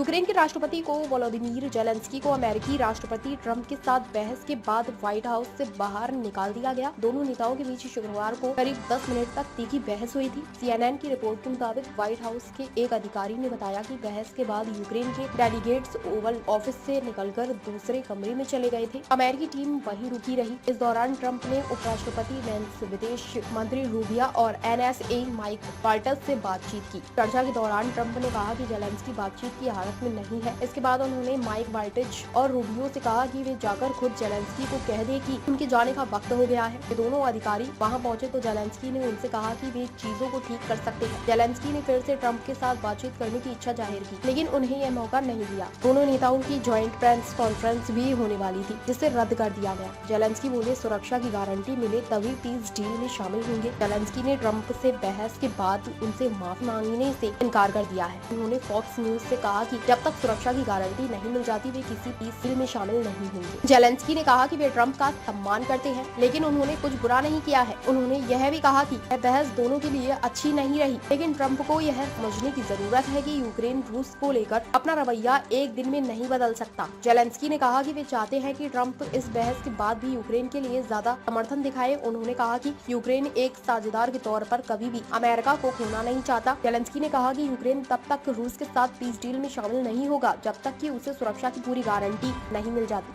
Ukraine के राष्ट्रपति को वोलोदिमीर जेलेंस्की को अमेरिकी राष्ट्रपति ट्रंप के साथ बहस के बाद व्हाइट हाउस से बाहर निकाल दिया गया। दोनों नेताओं के बीच शुक्रवार को करीब 10 मिनट तक तीखी बहस हुई थी। CNN की रिपोर्ट के मुताबिक व्हाइट हाउस के एक अधिकारी ने बताया कि बहस के बाद यूक्रेन के डेलीगेट्स ओवल ऑफिस से निकलकर दूसरे कमरे में चले गए थे। अमेरिकी टीम वहीं रुकी रही। इस दौरान ट्रंप ने उपराष्ट्रपति वेंस, विदेश मंत्री रूबिया और NSA माइक वाल्टज से बातचीत की। चर्चा के दौरान ट्रंप ने कहा कि जेलेंस्की बातचीत की हालत में नहीं है। इसके बाद उन्होंने माइक वाल्टज और रूबियो से कहा कि वे जाकर खुद जेलेंस्की को कह दे कि उनके जाने का वक्त हो गया है। ये दोनों अधिकारी वहां पहुंचे तो जेलेंस्की ने उनसे कहा कि वे चीजों को ठीक कर सकते हैं। जेलेंस्की ने फिर से ट्रंप के साथ बातचीत करने की इच्छा जाहिर की, लेकिन उन्हें यह मौका नहीं दिया। दोनों नेताओं की ज्वाइंट प्रेस कॉन्फ्रेंस भी होने वाली थी, जिसे रद्द कर दिया गया। जेलेंस्की बोले, सुरक्षा की गारंटी मिले तभी पीस डील में शामिल होंगे। जेलेंस्की ने ट्रंप से बहस के बाद उनसे माफी मांगने से इनकार कर दिया है। उन्होंने फॉक्स न्यूज से कहा कि जब तक सुरक्षा की गारंटी नहीं मिल जाती वे किसी पीस डील में शामिल नहीं होंगे। जेलेंस्की ने कहा कि वे ट्रंप का सम्मान करते हैं, लेकिन उन्होंने कुछ बुरा नहीं किया है। उन्होंने यह भी कहा कि यह बहस दोनों के लिए अच्छी नहीं रही, लेकिन ट्रंप को यह समझने की जरूरत है कि यूक्रेन रूस को लेकर अपना रवैया एक दिन में नहीं बदल सकता। जेलेंस्की ने कहा कि वे चाहते हैं कि ट्रंप इस बहस के बाद भी यूक्रेन के लिए ज्यादा समर्थन दिखाए। उन्होंने कहा कि यूक्रेन एक साझेदार के तौर पर कभी भी अमेरिका को खोना नहीं चाहता। जेलेंस्की ने कहा कि यूक्रेन तब तक रूस के साथ पीस डील में शामिल नहीं होगा जब तक कि उसे सुरक्षा की पूरी गारंटी नहीं मिल जाती।